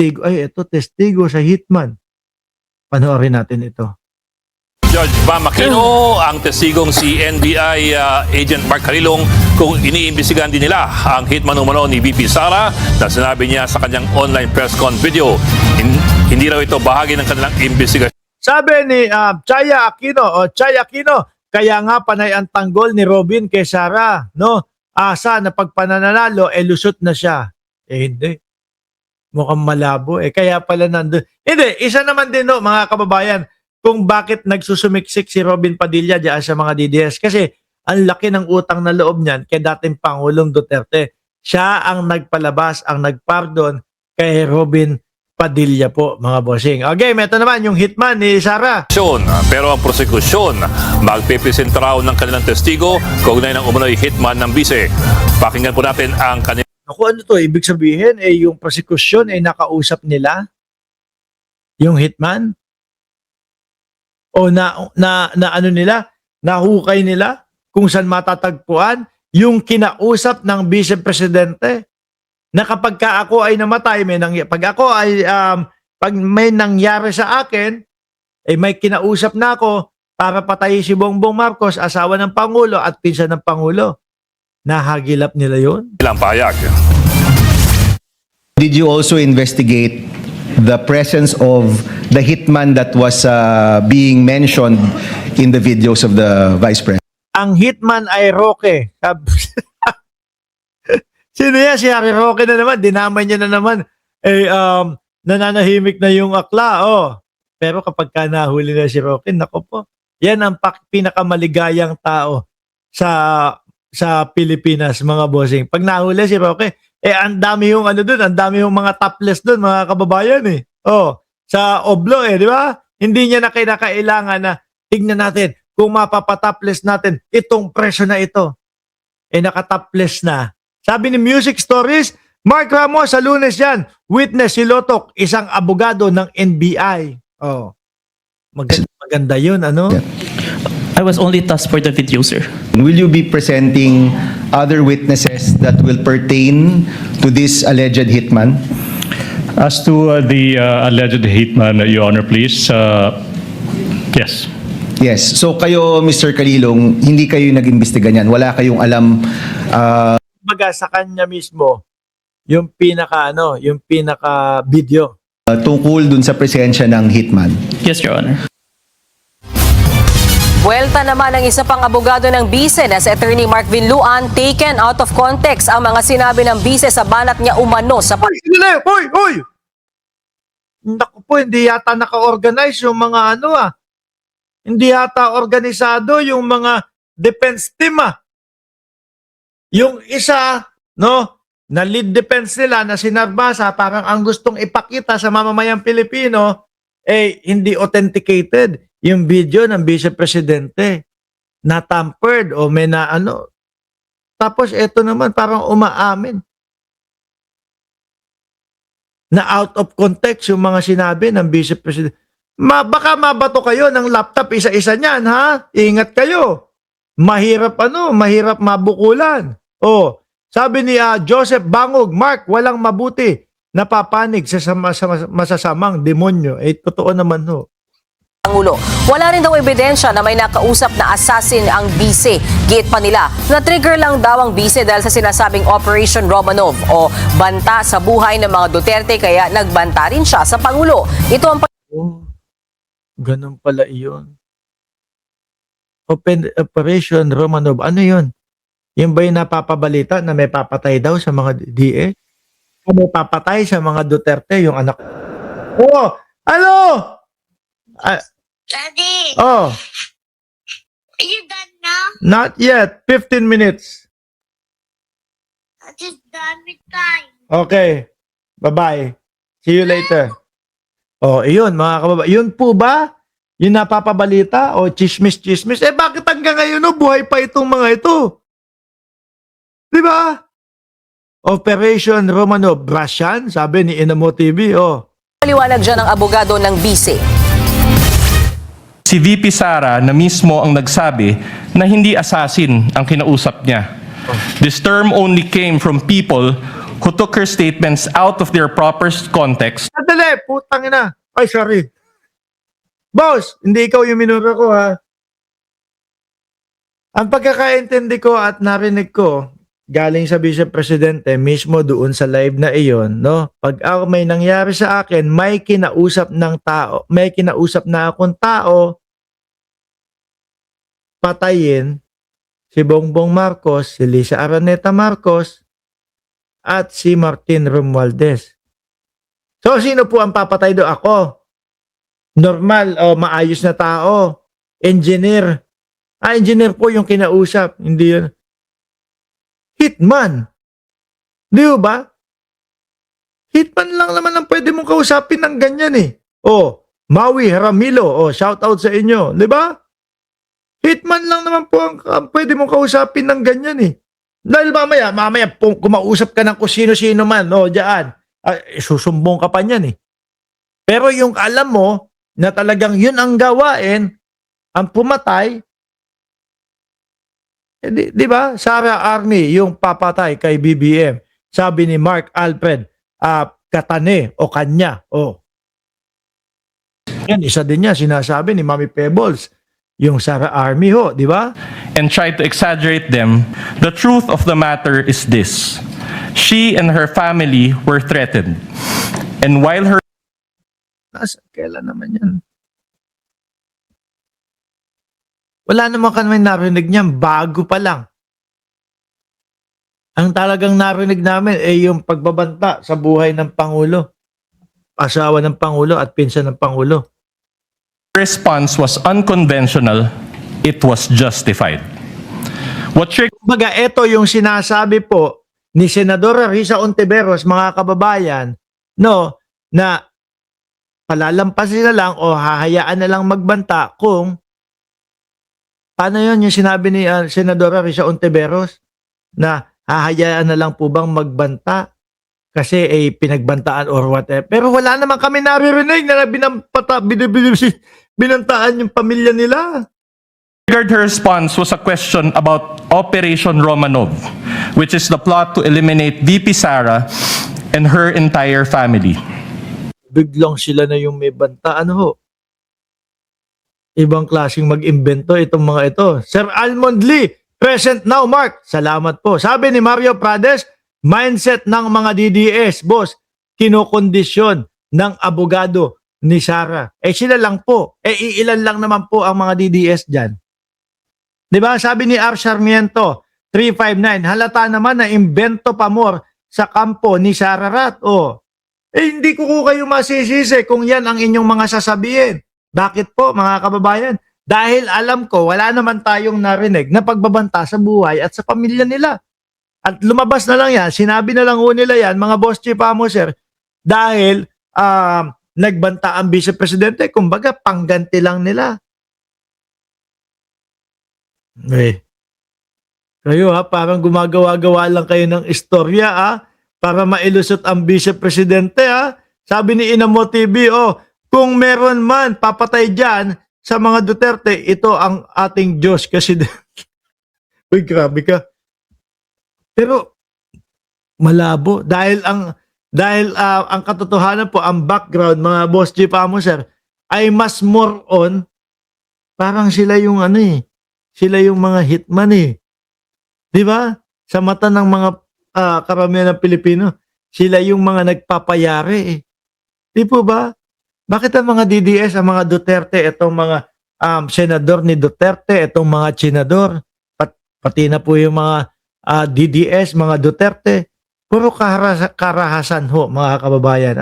testigo. Ay, ito, testigo sa hitman. Panoorin natin ito. Judge Bam Aquino, ang testigong si NBI Agent Mark Carilong kung iniimbestigahan din nila ang hitman umano ni VP Sara na sinabi niya sa kanyang online press con video. Hindi raw ito bahagi ng kanilang investigasyon. Sabi ni Chaya Aquino, kaya nga panay ang tanggol ni Robin kay Sara, no? Asa na pagpananalo, lusot na siya. Hindi. Mukhang malabo. Kaya pala nandun. Hindi, isa naman din, no, mga kababayan, kung bakit nagsusumiksik si Robin Padilla diyan sa mga DDS. Kasi ang laki ng utang na loob niyan kay dating Pangulong Duterte. Siya ang nagpalabas, ang nagpardon kay Robin Padilla po, mga bossing. Okay, ito naman yung hitman ni Sara. Pero ang prosekusyon, magpipresent raw ng kanilang testigo kaugnay ng umano'y hitman ng bise. Pakinggan po natin ang kanilang. Ako, ano to? Ibig sabihin, yung prosekusyon ay nakausap nila yung hitman? O na ano nila, nahukay nila kung saan matatagpuan yung kinausap ng Vice Presidente na kapag ka ako ay namatay, pag may nangyari sa akin, may kinausap na ako para patayin si Bongbong Marcos, asawa ng Pangulo at pinsan ng Pangulo. Nahagilap nila yun? Ilang payag. Did you also investigate the presence of the hitman that was being mentioned in the videos of the Vice President? Ang hitman ay Roque. Sino yan? Si Harry Roque na naman. Dinamay niya na naman. Nananahimik na yung akla. Pero kapag ka nahuli na si Roque, nako po. Yan ang pinakamaligayang tao sa Pilipinas, mga bossing. Pag nahuli si Roque, ang dami yung doon, ang dami yung mga topless doon, mga kababayan sa Oblo di ba? Hindi niya na kailangan na tignan natin kung mapapatopless natin itong presyo na ito. Nakatopless na. Sabi ni Music Stories, Mark Ramos sa Lunes yan, witness si Lotok, isang abogado ng NBI. Maganda yun, ano? I was only tasked for the video, sir. Will you be presenting other witnesses that will pertain to this alleged hitman? As to the alleged hitman, Your Honor, please. Yes. Yes. So kayo, Mr. Carilong, hindi kayo nag-imbestiga niyan. Wala kayong alam. Baga sa kanya mismo, yung pinaka video. Tungkol dun sa presensya ng hitman. Yes, Your Honor. Buwelta naman ng isa pang abogado ng bise na si Attorney Mark Vinluan, taken out of context ang mga sinabi ng bise sa banat niya umano sa Hoy! Naku po, hindi yata naka-organize yung mga Hindi yata organisado yung mga defense team Yung isa, na lead defense nila na sinarbasa, parang ang gustong ipakita sa mamamayang Pilipino, hindi authenticated yung video ng Vice Presidente na tampered o may na Tapos ito naman parang umaamin na out of context yung mga sinabi ng Vice President. Baka mabato kayo ng laptop isa-isa niyan, ha? Ingat kayo. Mahirap mabukulan. Sabi ni Joseph Bangog, Mark, walang mabuti na papanig sa masasamang demonyo. Totoo naman Pangulo. Wala rin daw ebidensya na may nakausap na assassin ang bise. Giit pa nila, na-trigger lang daw ang bise dahil sa sinasabing Operation Romanov o banta sa buhay ng mga Duterte kaya nagbanta rin siya sa Pangulo. Ito ang ganun pala iyon. Operation Romanov. Ano yun? Yung ba yung napapabalita na may papatay daw sa mga DA? May papatay sa mga Duterte, yung anak. Ano? Daddy, are you done now? Not yet. 15 minutes. I just done with time. Okay. Bye-bye. See you later. Iyon, mga kababayan. Yun po ba? Yung napapabalita? Chismis? Bakit hanggang ngayon, buhay pa itong mga ito? Di ba? Operation Romanov. Russian, sabi ni Inamo TV. paliwanag dyan ng abogado ng bise. Si VP Sara na mismo ang nagsabi na hindi assassin ang kinausap niya. This term only came from people who took her statements out of their proper context Sandali, putang ina. Ay, sorry. Boss, hindi ikaw yung minura ko, ha? Ang pagkakaintindi ko at narinig ko, galing sa Vice Presidente mismo doon sa live na iyon, no? Pag ako may nangyari sa akin, may kinausap ng tao, may kinausap na akong tao, patayin si Bongbong Marcos, si Lisa Araneta Marcos, at si Martin Romualdez. So, sino po ang papatay do? Ako. Normal o maayos na tao. Engineer. Engineer po yung kinausap. Hindi yun. Hitman. Di ba? Hitman lang naman ang pwede mong kausapin ng ganyan eh. Maui Ramilo. Shout out sa inyo. Di ba? Hitman lang naman po ang pwede mong kausapin ng ganyan eh. Dahil mamaya kumausap ka ng kung sino-sino man, diyan. Susumbong ka pa niyan eh. Pero yung alam mo na talagang yun ang gawain, ang pumatay, di ba? Sara Army, yung papatay kay BBM. Sabi ni Mark Alfred, katane o kanya. Yan, isa din niya, sinasabi ni Mami Pebbles, yung Sara Army di ba? and tried to exaggerate them, the truth of the matter is this. She and her family were threatened. And while her Kailan naman yan? Wala naman kami narinig niyan, bago pa lang. Ang talagang narinig namin yung pagbabanta sa buhay ng Pangulo. Asawa ng Pangulo at pinsan ng Pangulo. response was unconventional, it was justified. What triggered Kumbaga, ito yung sinasabi po ni Senadora Risa Ontiveros, mga kababayan, na palalampasin na lang o hahayaan na lang magbanta kung paano yun yung sinabi ni Senadora Risa Ontiveros na hahayaan na lang po bang magbanta kasi pinagbantaan or whatever. Pero wala naman kami naririnig na binantaan yung pamilya nila. her response was a question about Operation Romanov, which is the plot to eliminate VP Sara and her entire family. Biglang sila na yung may banta. Ibang klaseng mag-imbento itong mga ito. Sir Almond Lee, present now, Mark. Salamat po. Sabi ni Mario Prades, mindset ng mga DDS, boss, kinokondisyon ng abogado ni Sara. Sila lang po. Iilan lang naman po ang mga DDS dyan. Diba? Sabi ni R. Sarmiento, 359, halata naman na imbento pa more sa kampo ni Sara Rat. Hindi ko kayo masisisi kung yan ang inyong mga sasabihin. Bakit po, mga kababayan? Dahil alam ko, wala naman tayong narinig na pagbabanta sa buhay at sa pamilya nila. At lumabas na lang yan, sinabi na lang nila yan, mga boss chief sir, dahil nagbanta ang Vice Presidente, kumbaga pangganti lang nila. Kayo parang gumagawa-gawa lang kayo ng istorya para mailusot ang Vice Presidente Sabi ni Inamo TV, kung meron man papatay dyan sa mga Duterte, ito ang ating Diyos kasi uy, grabe ka. Pero malabo dahil ang katotohanan po, ang background, mga boss chief sir, ay mas more on parang sila yung sila yung mga hitman di ba? Sa mata ng mga karamihan ng Pilipino, sila yung mga nagpapayari di po ba? Bakit ang mga DDS, ang mga Duterte, itong mga senador ni Duterte, itong mga senador, pati na po yung mga DDS, mga Duterte, puro karahasan ho, mga kababayan.